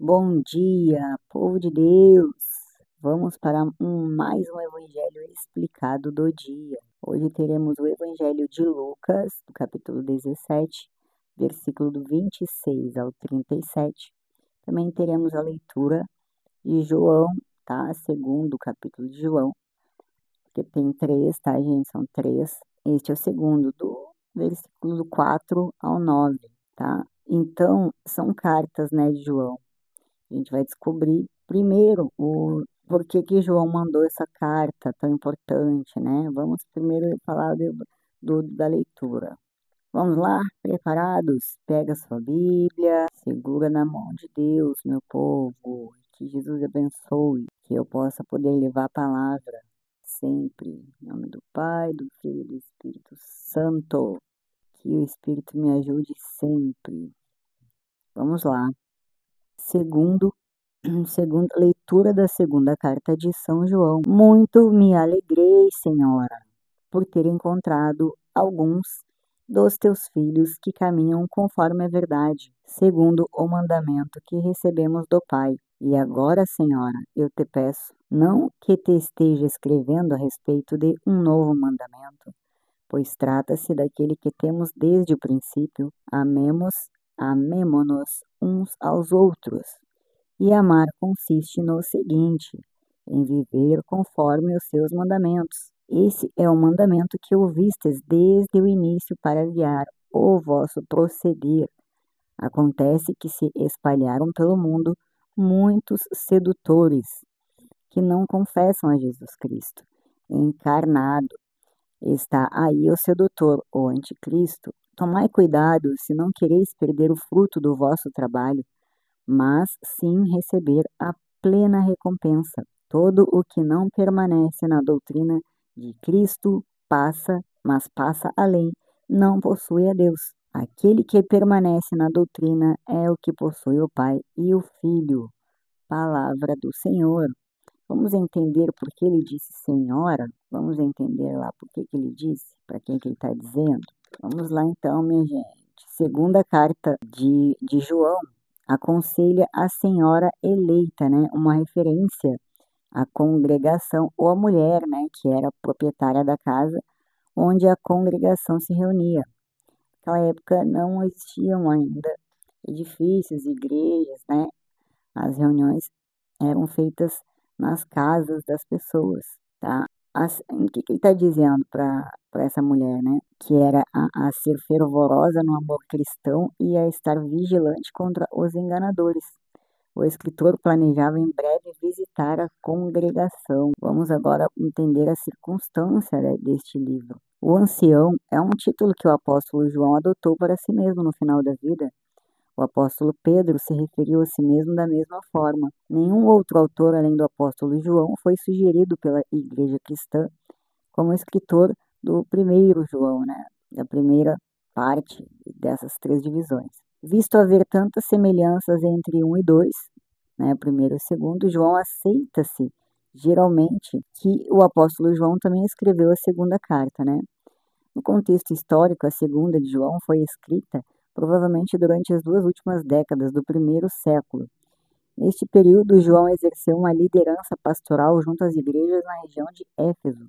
Bom dia, povo de Deus! Vamos para mais um Evangelho explicado do dia. Hoje teremos o Evangelho de Lucas, do capítulo 17, versículo do 26 ao 37. Também teremos a leitura de João, tá? Segundo capítulo de João, porque tem três, tá, gente? São três. Este é o segundo, do versículo do 4 ao 9, tá? Então, são cartas, né, de João. A gente vai descobrir primeiro o porquê que João mandou essa carta tão importante, né? Vamos primeiro falar da leitura. Vamos lá, preparados? Pega sua Bíblia, segura na mão de Deus, meu povo. Que Jesus abençoe, que eu possa poder levar a palavra sempre. Em nome do Pai, do Filho e do Espírito Santo. Que o Espírito me ajude sempre. Vamos lá. Segunda leitura da segunda carta de São João. Muito me alegrei, Senhora, por ter encontrado alguns dos teus filhos que caminham conforme a verdade, segundo o mandamento que recebemos do Pai. E agora, Senhora, eu te peço, não que te esteja escrevendo a respeito de um novo mandamento, pois trata-se daquele que temos desde o princípio. Amemo-nos uns aos outros. E amar consiste no seguinte, em viver conforme os seus mandamentos. Esse é o mandamento que ouvistes desde o início para guiar o vosso proceder. Acontece que se espalharam pelo mundo muitos sedutores que não confessam a Jesus Cristo encarnado. Está aí o sedutor, o anticristo. Tomai cuidado se não quereis perder o fruto do vosso trabalho, mas sim receber a plena recompensa. Todo o que não permanece na doutrina de Cristo passa além, não possui a Deus. Aquele que permanece na doutrina é o que possui o Pai e o Filho. Palavra do Senhor. Vamos entender por que ele disse Senhora? Vamos entender lá por que ele disse, para quem que ele está dizendo? Vamos lá então, minha gente. Segunda carta de João aconselha a senhora eleita, né? Uma referência à congregação ou à mulher, né? Que era proprietária da casa onde a congregação se reunia. Naquela época não existiam ainda edifícios, igrejas, né? As reuniões eram feitas nas casas das pessoas, tá? O que ele está dizendo para essa mulher, né? Que era a ser fervorosa no amor cristão e a estar vigilante contra os enganadores. O escritor planejava em breve visitar a congregação. Vamos agora entender a circunstância, né, deste livro. O ancião é um título que o apóstolo João adotou para si mesmo no final da vida. O apóstolo Pedro se referiu a si mesmo da mesma forma. Nenhum outro autor, além do apóstolo João, foi sugerido pela Igreja Cristã como escritor do primeiro João, né? Da primeira parte dessas três divisões. Visto haver tantas semelhanças entre 1 e 2, né, o primeiro e o segundo, João aceita-se geralmente que o apóstolo João também escreveu a segunda carta, né? No contexto histórico, a segunda de João foi escrita provavelmente durante as 2 últimas décadas do primeiro século. Neste período, João exerceu uma liderança pastoral junto às igrejas na região de Éfeso.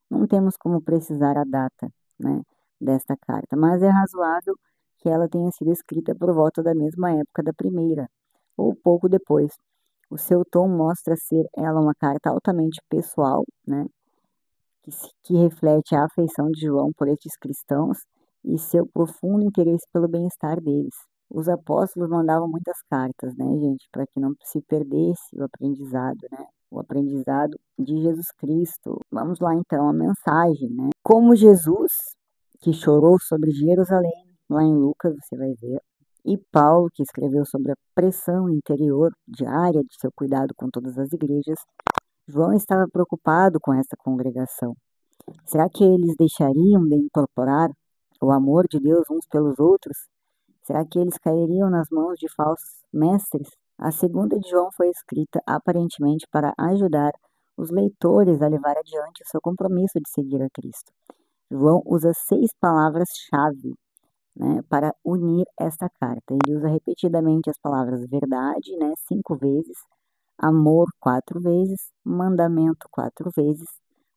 Não temos como precisar a data, né, desta carta, mas é razoável que ela tenha sido escrita por volta da mesma época da primeira, ou pouco depois. O seu tom mostra ser ela uma carta altamente pessoal, né, que reflete a afeição de João por estes cristãos e seu profundo interesse pelo bem-estar deles. Os apóstolos mandavam muitas cartas, né, gente, para que não se perdesse o aprendizado, né? O aprendizado de Jesus Cristo. Vamos lá então, a mensagem, né? Como Jesus, que chorou sobre Jerusalém, lá em Lucas você vai ver, e Paulo, que escreveu sobre a pressão interior diária de seu cuidado com todas as igrejas, João estava preocupado com essa congregação. Será que eles deixariam de incorporar o amor de Deus uns pelos outros? Será que eles cairiam nas mãos de falsos mestres? A segunda de João foi escrita aparentemente para ajudar os leitores a levar adiante o seu compromisso de seguir a Cristo. João usa 6 palavras-chave, né, para unir esta carta. Ele usa repetidamente as palavras verdade, né, 5 vezes, amor 4 vezes, mandamento 4 vezes,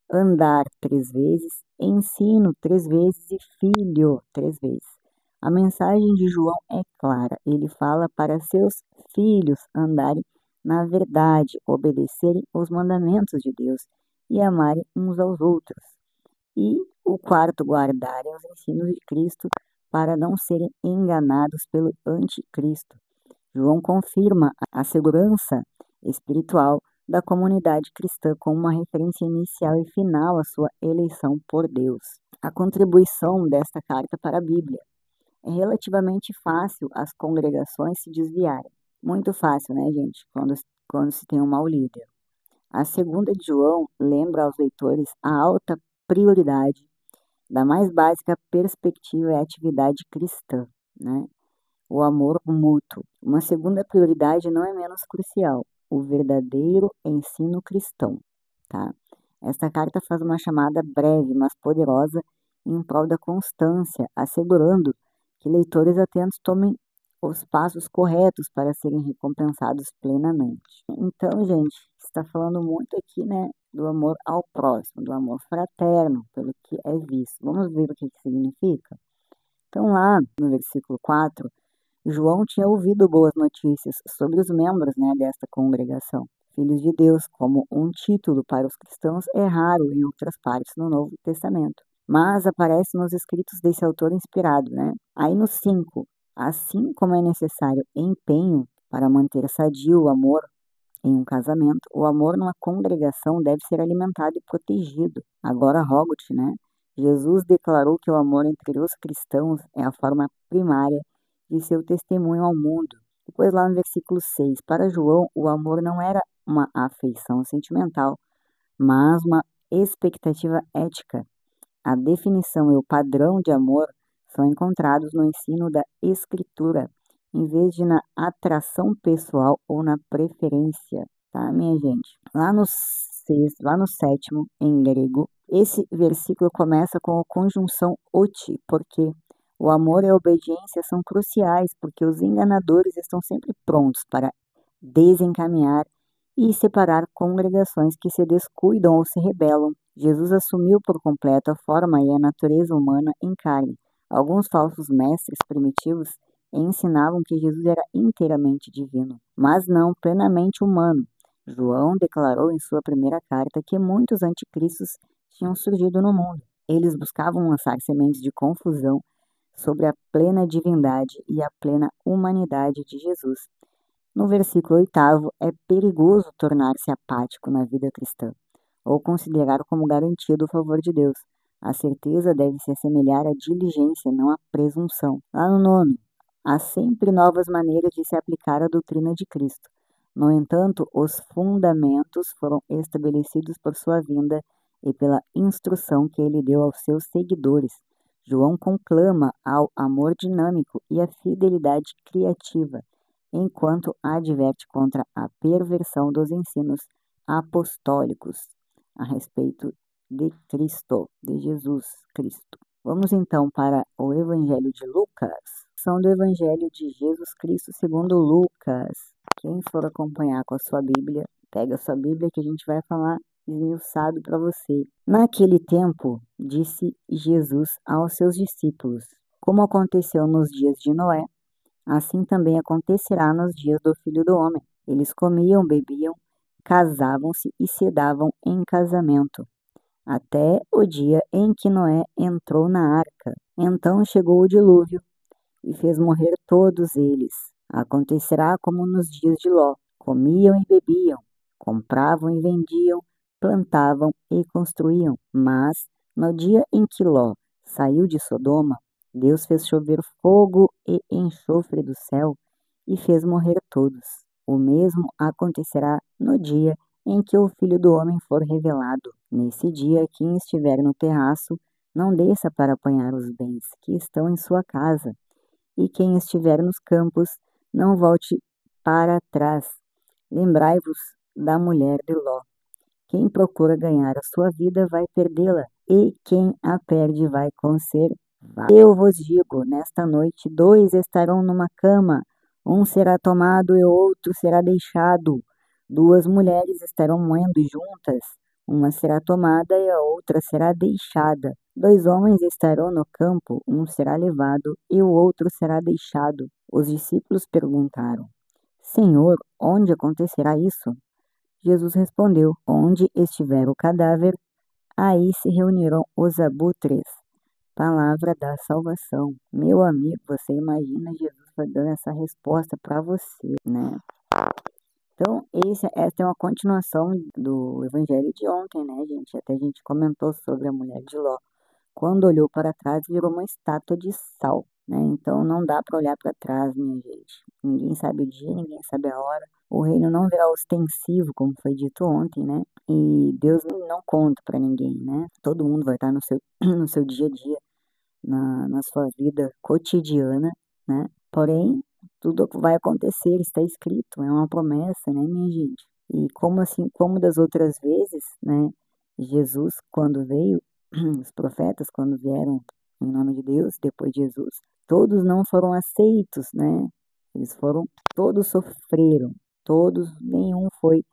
andar 3 vezes, ensino 3 vezes e filho 3 vezes. A mensagem de João é clara. Ele fala para seus filhos andarem na verdade, obedecerem os mandamentos de Deus e amarem uns aos outros. E o quarto, guardarem os ensinos de Cristo para não serem enganados pelo anticristo. João confirma a segurança espiritual da comunidade cristã como uma referência inicial e final à sua eleição por Deus. A contribuição desta carta para a Bíblia. É relativamente fácil as congregações se desviarem. Muito fácil, né, gente, quando se tem um mau líder. A segunda de João lembra aos leitores a alta prioridade da mais básica perspectiva e atividade cristã, né? O amor mútuo. Uma segunda prioridade não é menos crucial, o verdadeiro ensino cristão, tá? Esta carta faz uma chamada breve, mas poderosa em prol da constância, assegurando que leitores atentos tomem os passos corretos para serem recompensados plenamente. Então, gente, está falando muito aqui, né, do amor ao próximo, do amor fraterno, pelo que é visto. Vamos ver o que significa? Então, lá no versículo 4, João tinha ouvido boas notícias sobre os membros, né, desta congregação. Filhos de Deus, como um título para os cristãos, é raro em outras partes do Novo Testamento, mas aparece nos escritos desse autor inspirado, né? Aí no 5, assim como é necessário empenho para manter sadio o amor em um casamento, o amor numa congregação deve ser alimentado e protegido. Agora rogo-te, né? Jesus declarou que o amor entre os cristãos é a forma primária de seu testemunho ao mundo. Depois lá no versículo 6, para João, o amor não era uma afeição sentimental, mas uma expectativa ética. A definição e o padrão de amor são encontrados no ensino da Escritura, em vez de na atração pessoal ou na preferência, tá, minha gente? Lá no sétimo, em grego, esse versículo começa com a conjunção oti, porque o amor e a obediência são cruciais, porque os enganadores estão sempre prontos para desencaminhar e separar congregações que se descuidam ou se rebelam. Jesus assumiu por completo a forma e a natureza humana em carne. Alguns falsos mestres primitivos ensinavam que Jesus era inteiramente divino, mas não plenamente humano. João declarou em sua primeira carta que muitos anticristos tinham surgido no mundo. Eles buscavam lançar sementes de confusão sobre a plena divindade e a plena humanidade de Jesus. No versículo 8, é perigoso tornar-se apático na vida cristã, ou considerar como garantido o favor de Deus. A certeza deve se assemelhar à diligência, não à presunção. Lá no 9, há sempre novas maneiras de se aplicar a doutrina de Cristo. No entanto, os fundamentos foram estabelecidos por sua vinda e pela instrução que ele deu aos seus seguidores. João conclama ao amor dinâmico e à fidelidade criativa, enquanto adverte contra a perversão dos ensinos apostólicos a respeito de Cristo, de Jesus Cristo. Vamos então para o Evangelho de Lucas. São do Evangelho de Jesus Cristo segundo Lucas. Quem for acompanhar com a sua Bíblia, pega a sua Bíblia que a gente vai falar esmiuçado para você. Naquele tempo, disse Jesus aos seus discípulos: como aconteceu nos dias de Noé, assim também acontecerá nos dias do Filho do Homem. Eles comiam, bebiam, casavam-se e se davam em casamento, até o dia em que Noé entrou na arca. Então chegou o dilúvio e fez morrer todos eles. Acontecerá como nos dias de Ló: comiam e bebiam, compravam e vendiam, plantavam e construíam. Mas no dia em que Ló saiu de Sodoma, Deus fez chover fogo e enxofre do céu e fez morrer todos. O mesmo acontecerá no dia em que o Filho do Homem for revelado. Nesse dia, quem estiver no terraço, não desça para apanhar os bens que estão em sua casa, e quem estiver nos campos, não volte para trás. Lembrai-vos da mulher de Ló. Quem procura ganhar a sua vida vai perdê-la, e quem a perde vai conservá-la. Eu vos digo, nesta noite 2 estarão numa cama, um será tomado e o outro será deixado. 2 mulheres estarão moendo juntas, uma será tomada e a outra será deixada. 2 homens estarão no campo, um será levado e o outro será deixado. Os discípulos perguntaram: Senhor, onde acontecerá isso? Jesus respondeu: Onde estiver o cadáver, aí se reunirão os abutres. Palavra da salvação. Meu amigo, você imagina Jesus dando essa resposta para você, né? Então, essa é uma continuação do evangelho de ontem, né, gente? Até a gente comentou sobre a mulher de Ló. Quando olhou para trás, virou uma estátua de sal, né? Então, não dá para olhar para trás, minha gente. Ninguém sabe o dia, ninguém sabe a hora. O reino não virá ostensivo, como foi dito ontem, né? E Deus não conta para ninguém, né? Todo mundo vai estar no seu, no seu dia a dia, na sua vida cotidiana, né? Porém, tudo vai acontecer, está escrito, é uma promessa, né, minha gente? E como assim, como das outras vezes, né? Jesus, quando veio, os profetas, quando vieram em nome de Deus, depois de Jesus, todos não foram aceitos, né? Eles foram, todos sofreram, todos, nenhum foi,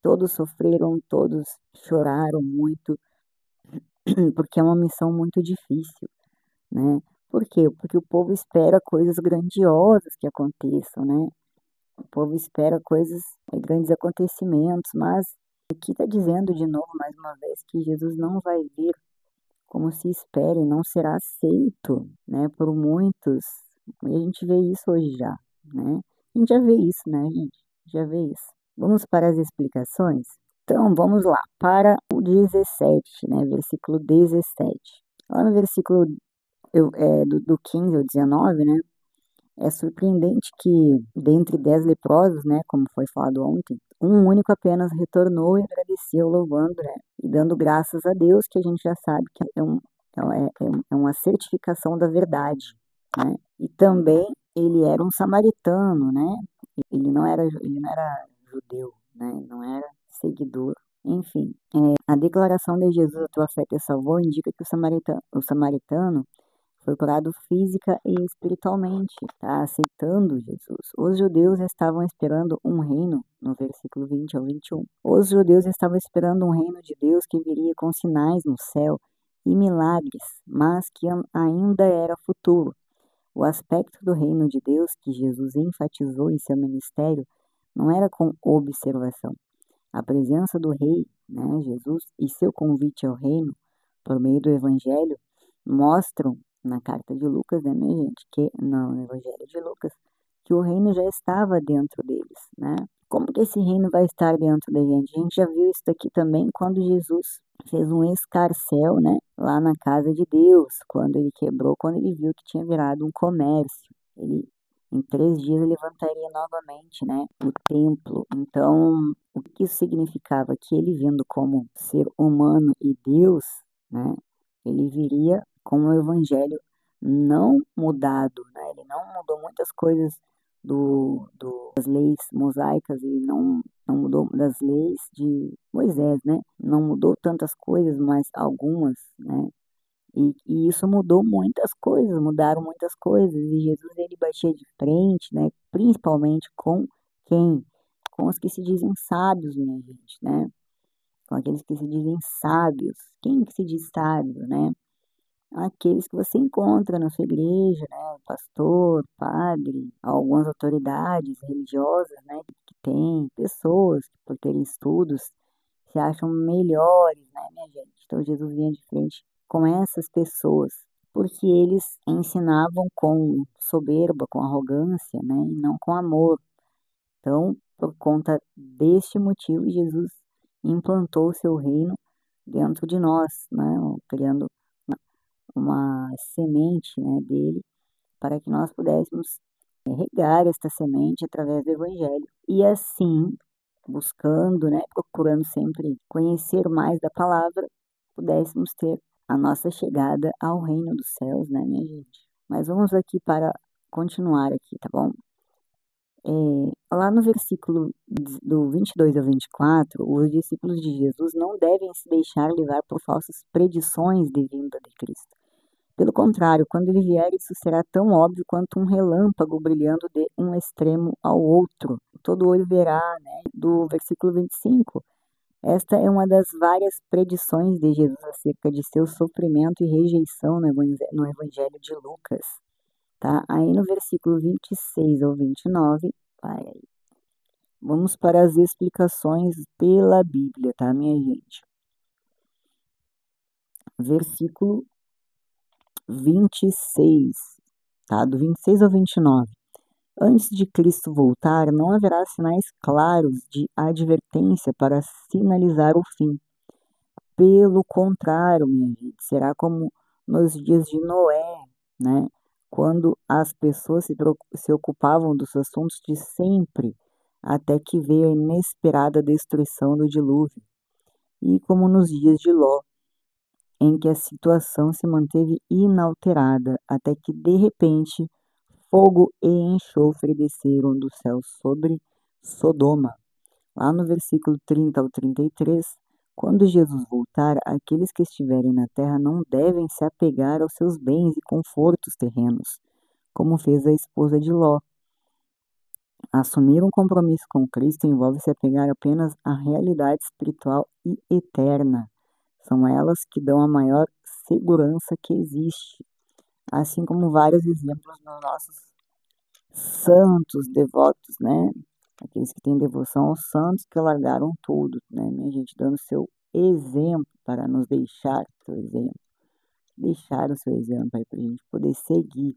todos sofreram, todos choraram muito, porque é uma missão muito difícil, né? Por quê? Porque o povo espera coisas grandiosas que aconteçam, né? O povo espera coisas, grandes acontecimentos, mas aqui está dizendo de novo, mais uma vez, que Jesus não vai vir como se espera e não será aceito, né, por muitos. E a gente vê isso hoje já, né? A gente já vê isso, né, gente? Já vê isso. Vamos para as explicações? Então, vamos lá, para o 17, né, versículo 17. Lá no versículo do 15 ao 19, né, é surpreendente que, dentre 10 leprosos, né, como foi falado ontem, um único apenas retornou e agradeceu, louvando, né, e dando graças a Deus, que a gente já sabe que é uma certificação da verdade, né? E também ele era um samaritano, né? Ele não era judeu, né? Ele não era seguidor. Enfim, a declaração de Jesus, a tua fé te salvou, indica que o samaritano foi curado física e espiritualmente, tá? Aceitando Jesus. Os judeus estavam esperando um reino, no versículo 20 ao 21. Os judeus estavam esperando um reino de Deus que viria com sinais no céu e milagres, mas que ainda era futuro. O aspecto do reino de Deus que Jesus enfatizou em seu ministério não era com observação. A presença do rei, né, Jesus, e seu convite ao reino por meio do evangelho mostram na carta de Lucas, né, minha gente, que no Evangelho de Lucas, que o reino já estava dentro deles, né? Como que esse reino vai estar dentro da gente? A gente já viu isso daqui também quando Jesus fez um escarcéu, né, lá na casa de Deus, quando ele quebrou, quando ele viu que tinha virado um comércio. Ele, em 3 dias, levantaria novamente, né, o templo. Então, o que isso significava? Que ele, vindo como ser humano e Deus, né, ele viria com o evangelho não mudado, né? Ele não mudou muitas coisas das leis mosaicas, ele não mudou das leis de Moisés, né? Não mudou tantas coisas, mas algumas, né? E isso mudou muitas coisas, mudaram muitas coisas. E Jesus, ele batia de frente, né? Principalmente com quem? Com os que se dizem sábios, minha gente, né? Com aqueles que se dizem sábios. Quem que se diz sábio, né? Aqueles que você encontra na sua igreja, né? O pastor, padre, algumas autoridades religiosas, né? Que tem pessoas que, por terem estudos, se acham melhores, né, minha gente? Então Jesus vinha de frente com essas pessoas, porque eles ensinavam com soberba, com arrogância, né? E não com amor. Então, por conta deste motivo, Jesus implantou o seu reino dentro de nós, né? Criando uma semente, né, dele, para que nós pudéssemos regar esta semente através do Evangelho. E assim, buscando, né, procurando sempre conhecer mais da palavra, pudéssemos ter a nossa chegada ao reino dos céus, né, minha gente? Mas vamos aqui para continuar aqui, tá bom? Lá no versículo do 22 ao 24, os discípulos de Jesus não devem se deixar levar por falsas predições de vinda de Cristo. Pelo contrário, quando ele vier, isso será tão óbvio quanto um relâmpago brilhando de um extremo ao outro. Todo olho verá, né? Do versículo 25. Esta é uma das várias predições de Jesus acerca de seu sofrimento e rejeição no Evangelho de Lucas, tá? Aí no versículo 26 ao 29, vai aí. Vamos para as explicações pela Bíblia, tá, minha gente? Versículo 26, tá? Do 26 ao 29. Antes de Cristo voltar, não haverá sinais claros de advertência para sinalizar o fim. Pelo contrário, minha gente, será como nos dias de Noé, né? Quando as pessoas se ocupavam dos assuntos de sempre, até que veio a inesperada destruição do dilúvio. E como nos dias de Ló, em que a situação se manteve inalterada, até que de repente fogo e enxofre desceram do céu sobre Sodoma. Lá no versículo 30 ao 33, quando Jesus voltar, aqueles que estiverem na terra não devem se apegar aos seus bens e confortos terrenos, como fez a esposa de Ló. Assumir um compromisso com Cristo envolve se apegar apenas à realidade espiritual e eterna. São elas que dão a maior segurança que existe, assim como vários exemplos nos nossos santos devotos, né? Aqueles que têm devoção aos santos que largaram tudo, né, minha gente, dando seu exemplo para nos deixar seu exemplo, deixar o seu exemplo aí para a gente poder seguir.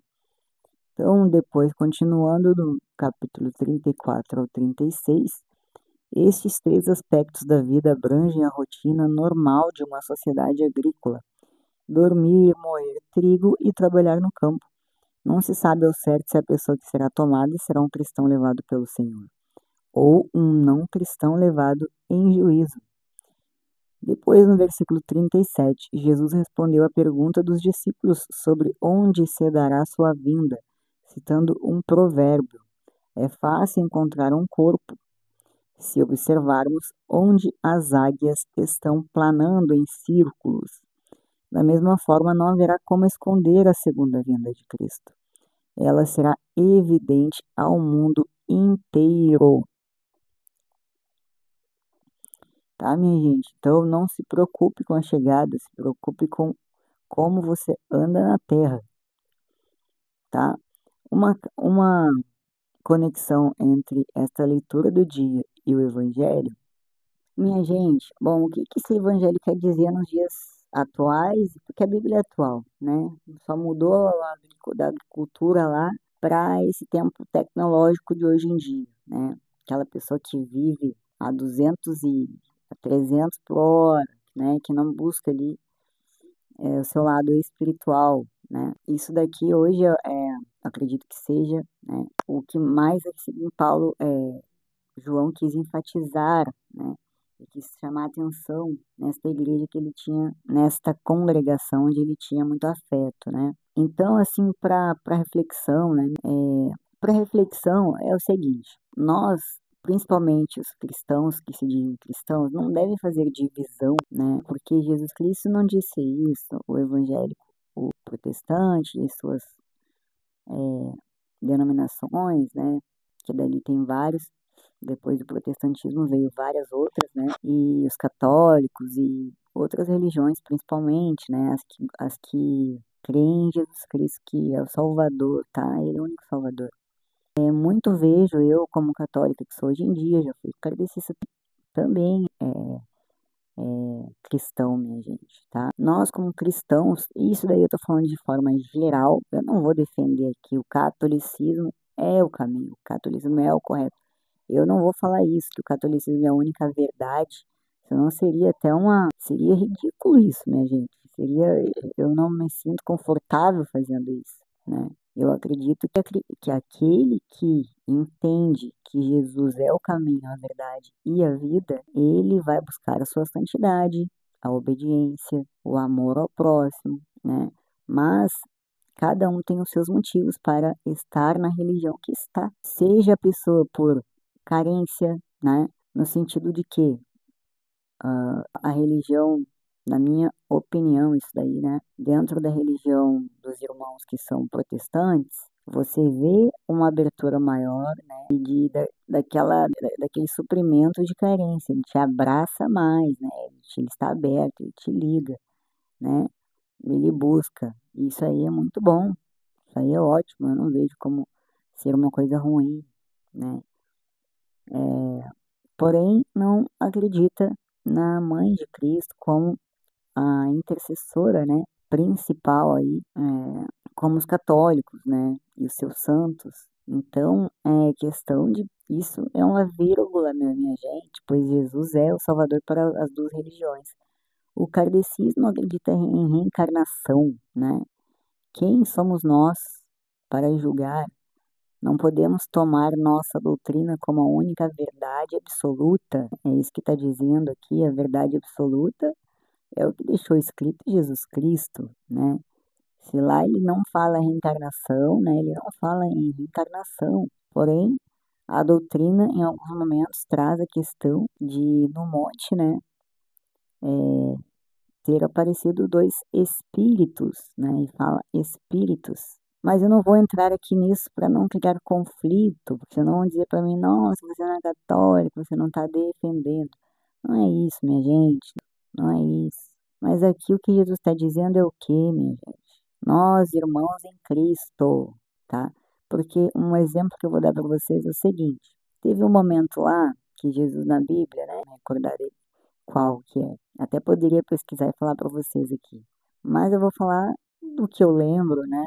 Então, depois, continuando do capítulo 34 ao 36, estes três aspectos da vida abrangem a rotina normal de uma sociedade agrícola: dormir, moer trigo e trabalhar no campo. Não se sabe ao certo se a pessoa que será tomada será um cristão levado pelo Senhor, ou um não cristão levado em juízo. Depois, no versículo 37, Jesus respondeu à pergunta dos discípulos sobre onde se dará sua vinda, citando um provérbio: é fácil encontrar um corpo, se observarmos onde as águias estão planando em círculos. Da mesma forma, não haverá como esconder a segunda vinda de Cristo. Ela será evidente ao mundo inteiro. Tá, minha gente? Então, não se preocupe com a chegada, se preocupe com como você anda na Terra, tá? Uma conexão entre esta leitura do dia e o Evangelho. Minha gente, bom, o que que esse Evangelho quer dizer nos dias atuais? Porque a Bíblia é atual, né? Só mudou da agricultura lá para esse tempo tecnológico de hoje em dia, né? Aquela pessoa que vive a 200 e a 300 por hora, né? Que não busca ali o seu lado espiritual, né? Isso daqui hoje acredito que seja, né, o que mais assim, Paulo, João quis enfatizar, né? Ele quis chamar a atenção nesta igreja que ele tinha, nesta congregação onde ele tinha muito afeto, né? Então, assim, para reflexão, né? Para reflexão é o seguinte: nós, principalmente os cristãos que se dizem cristãos, não devem fazer divisão, né? Porque Jesus Cristo não disse isso, o evangélico, o protestante e suas denominações, né? Que dali tem vários. Depois do protestantismo veio várias outras, né? E os católicos e outras religiões, principalmente, né? As que creem em Jesus Cristo, que é o Salvador, tá? Ele é o único Salvador. Muito vejo eu, como católica que sou hoje em dia, já fui kardecista também, cristão, minha gente, tá? Nós, como cristãos, isso daí eu tô falando de forma geral, eu não vou defender aqui o catolicismo é o caminho, o catolicismo é o correto. Eu não vou falar isso, que o catolicismo é a única verdade, senão seria ridículo isso, minha gente. Eu não me sinto confortável fazendo isso, né? Eu acredito que aquele que entende que Jesus é o caminho, a verdade e a vida, ele vai buscar a sua santidade, a obediência, o amor ao próximo, né? Mas cada um tem os seus motivos para estar na religião que está. Seja a pessoa por carência, né? No sentido de que a religião na minha opinião, isso daí, né? Dentro da religião dos irmãos que são protestantes, você vê uma abertura maior, né? Daquele suprimento de carência. Ele te abraça mais, né? Ele está aberto, ele te liga, né? Ele busca. Isso aí é muito bom. Isso aí é ótimo. Eu não vejo como ser uma coisa ruim, né? Porém, não acredita na mãe de Cristo como a intercessora, né, principal aí, como os católicos, né, e os seus santos. Então, é questão de isso é uma vírgula, minha gente, pois Jesus é o Salvador para as duas religiões. O kardecismo acredita em reencarnação, né? Quem somos nós para julgar? Não podemos tomar nossa doutrina como a única verdade absoluta. É isso que está dizendo aqui, a verdade absoluta é o que deixou escrito Jesus Cristo, né? Se lá ele não fala reencarnação, né? Ele não fala em reencarnação. Porém, a doutrina em alguns momentos traz a questão de no monte, né? Ter aparecido dois espíritos, né? E fala espíritos. Mas eu não vou entrar aqui nisso para não criar conflito, porque senão vão dizer para mim, nossa, você não é católico, você não está defendendo. Não é isso, minha gente, não é isso. Mas aqui o que Jesus está dizendo é o quê, minha gente? Nós, irmãos em Cristo, tá? Porque um exemplo que eu vou dar para vocês é o seguinte: teve um momento lá que Jesus na Bíblia, né? Recordarei qual que é. Até poderia pesquisar e falar para vocês aqui. Mas eu vou falar do que eu lembro, né?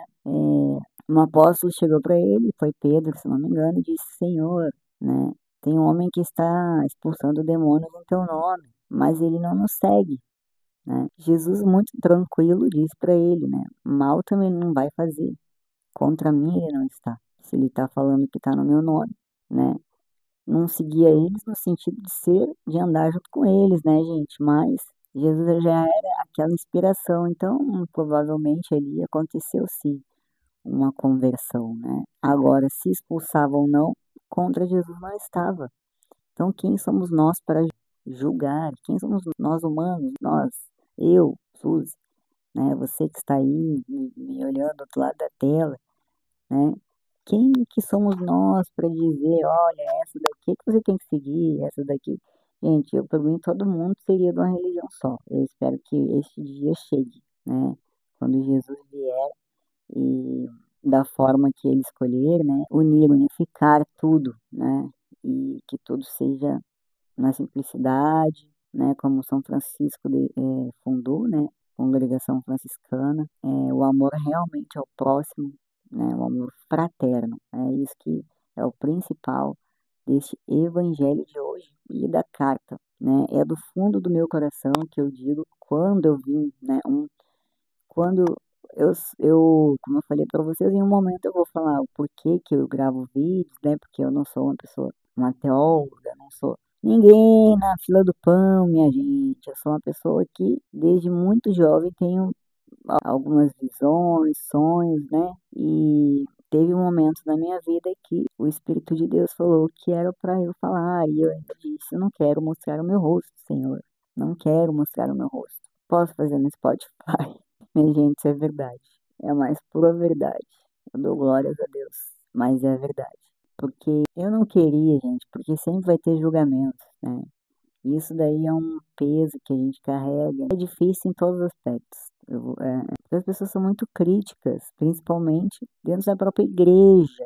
Um apóstolo chegou para ele, foi Pedro, se não me engano, e disse: Senhor, né? Tem um homem que está expulsando demônios em teu nome, mas ele não nos segue, né? Jesus, muito tranquilo, disse para ele, né? Mal também ele não vai fazer. Contra mim ele não está. Se ele está falando que está no meu nome, né? Não seguia eles no sentido de ser, de andar junto com eles, né, gente? Mas Jesus já era aquela inspiração, então provavelmente ali aconteceu sim uma conversão, né? Agora, se expulsava ou não, contra Jesus não estava. Então, quem somos nós para julgar? Quem somos nós humanos? Nós, eu, Suzy, né? Você que está aí me olhando do outro lado da tela, né? Quem que somos nós para dizer, olha, essa daqui que você tem que seguir, essa daqui. Gente, eu para mim todo mundo seria de uma religião só. Eu espero que este dia chegue, né? Quando Jesus vier e da forma que ele escolher, né? Unir, unificar tudo, né? E que tudo seja na simplicidade, né? Como São Francisco fundou, né? Congregação franciscana, o amor realmente ao próximo, né? O amor fraterno, é isso que é o principal deste evangelho de hoje e da carta, né? É do fundo do meu coração que eu digo quando eu vim, né? Quando como eu falei para vocês, em um momento eu vou falar o porquê que eu gravo vídeos, né? Porque eu não sou uma pessoa, uma teóloga, não sou ninguém na fila do pão, minha gente. Eu sou uma pessoa que, desde muito jovem, tenho algumas visões, sonhos, né? E teve um momento na minha vida que o Espírito de Deus falou que era para eu falar, e eu ainda disse: eu não quero mostrar o meu rosto, Senhor. Não quero mostrar o meu rosto. Posso fazer no Spotify? Minha gente, isso é verdade. É a mais pura verdade. Eu dou glórias a Deus, mas é verdade. Porque eu não queria, gente, porque sempre vai ter julgamento, né? Isso daí é um peso que a gente carrega. É difícil em todos os aspectos. Porque as pessoas são muito críticas, principalmente dentro da própria igreja,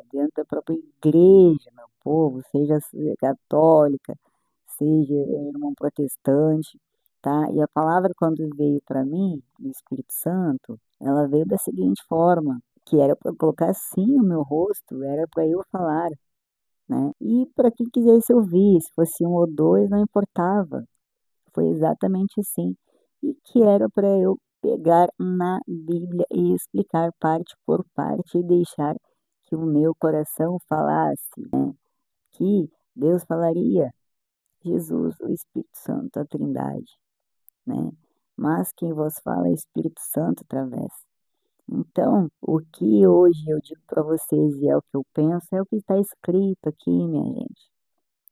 meu povo, seja católica, seja irmão protestante, tá? E a palavra, quando veio para mim, do Espírito Santo, ela veio da seguinte forma, que era para colocar sim o meu rosto, era para eu falar, né? E para quem quisesse ouvir, se fosse um ou dois, não importava. Foi exatamente assim. E que era para eu pegar na Bíblia e explicar parte por parte e deixar que o meu coração falasse, né? Que Deus falaria, Jesus, o Espírito Santo, a Trindade, né? Mas quem vos fala é o Espírito Santo através. Então, o que hoje eu digo para vocês e é o que eu penso, é o que está escrito aqui, minha gente,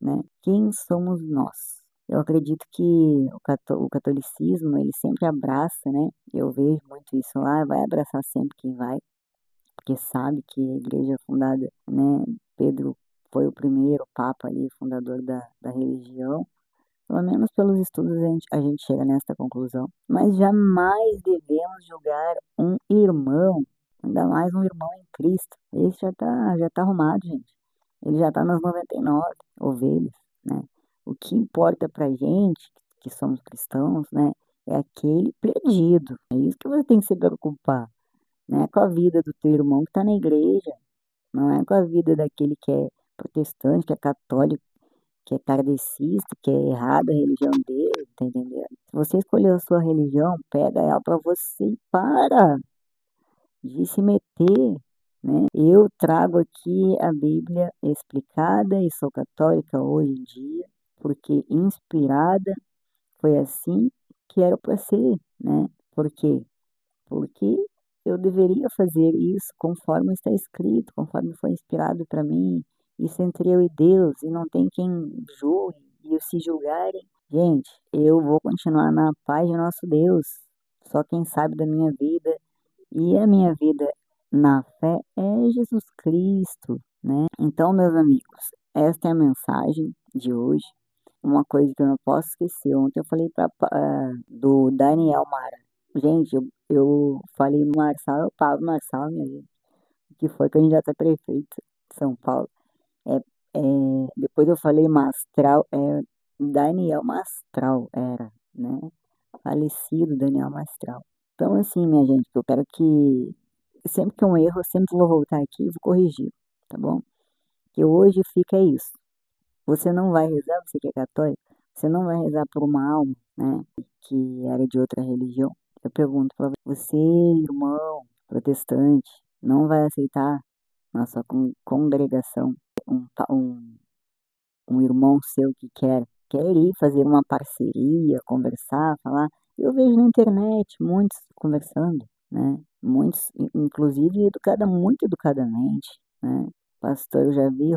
né? Quem somos nós? Eu acredito que o catolicismo, ele sempre abraça, né? Eu vejo muito isso lá, vai abraçar sempre quem vai, porque sabe que a igreja fundada, né? Pedro foi o primeiro papa ali, fundador da religião. Pelo menos pelos estudos a gente chega nesta conclusão. Mas jamais devemos julgar um irmão, ainda mais um irmão em Cristo. Esse já tá arrumado, gente. Ele já tá nas 99 ovelhas, né? O que importa pra gente, que somos cristãos, né, é aquele perdido. É isso que você tem que se preocupar. Não é com a vida do teu irmão que tá na igreja. Não é com a vida daquele que é protestante, que é católico, que é kardecista, que é errado a religião dele, tá entendendo? Se você escolheu a sua religião, pega ela pra você e para de se meter, né? Eu trago aqui a Bíblia explicada e sou católica hoje em dia, porque inspirada foi assim que era para ser, né? Por quê? Porque eu deveria fazer isso conforme está escrito, conforme foi inspirado para mim. Isso entre eu e Deus, e não tem quem julgue, e se julgarem. Gente, eu vou continuar na paz de nosso Deus. Só quem sabe da minha vida, e a minha vida na fé é Jesus Cristo, né? Então, meus amigos, esta é a mensagem de hoje. Uma coisa que eu não posso esquecer. Ontem eu falei do Daniel Mara. Gente, eu falei Marçal, Pablo Marçal, minha gente, que foi candidato a prefeito de São Paulo. É, depois eu falei Mastral, Daniel Mastral era, né? Falecido Daniel Mastral. Então, assim, minha gente, eu quero que sempre que é um erro, eu sempre vou voltar aqui e vou corrigir, tá bom? Que hoje fica isso. Você não vai rezar, você que é católico, você não vai rezar por uma alma, né, que era de outra religião. Eu pergunto para você, irmão protestante, não vai aceitar na sua congregação um irmão seu que quer ir fazer uma parceria, conversar, falar. Eu vejo na internet muitos conversando, né? Muitos, inclusive, muito educadamente, né? Pastor, eu já vi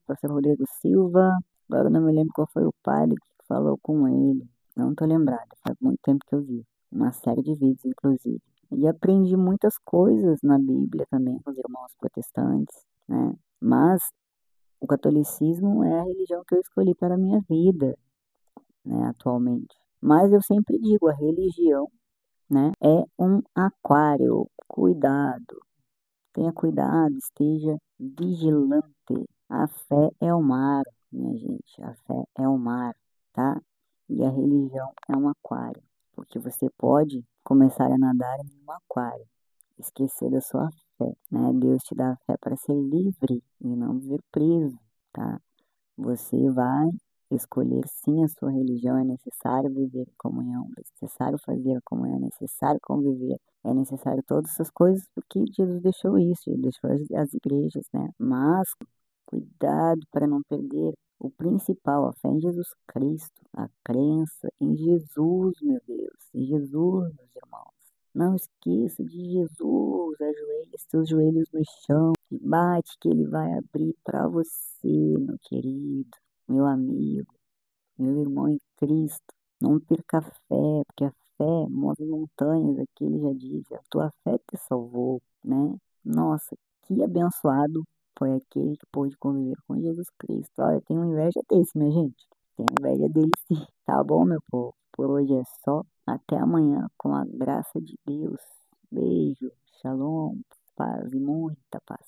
pastor Rodrigo Silva, agora eu não me lembro qual foi o padre que falou com ele. Não estou lembrada, faz muito tempo que eu vi. Uma série de vídeos, inclusive. E aprendi muitas coisas na Bíblia também com os irmãos protestantes, né? Mas o catolicismo é a religião que eu escolhi para a minha vida, né, atualmente. Mas eu sempre digo, a religião, né, é um aquário. Cuidado, tenha cuidado, esteja vigilante. A fé é o mar, minha gente, a fé é o mar, tá? E a religião é um aquário, porque você pode começar a nadar em um aquário, esquecer da sua fé, né? Deus te dá a fé para ser livre e não viver preso, tá? Você vai escolher sim a sua religião, é necessário viver em comunhão, é necessário fazer a comunhão, é necessário conviver, é necessário todas essas coisas, porque Jesus deixou isso, ele deixou as igrejas, né? Mas cuidado para não perder o principal, a fé em Jesus Cristo, a crença em Jesus, meu Deus, em Jesus, meus irmãos. Não esqueça de Jesus, ajoelhe seus joelhos no chão e bate que ele vai abrir para você, meu querido, meu amigo, meu irmão em Cristo. Não perca a fé, porque a fé move montanhas, aqui ele já diz, a tua fé te salvou, né? Nossa, que abençoado foi aquele que pôde conviver com Jesus Cristo. Olha, eu tenho inveja desse, minha gente. Tenho inveja dele sim. Tá bom, meu povo? Por hoje é só. Até amanhã, com a graça de Deus. Beijo, shalom, paz e muita paz.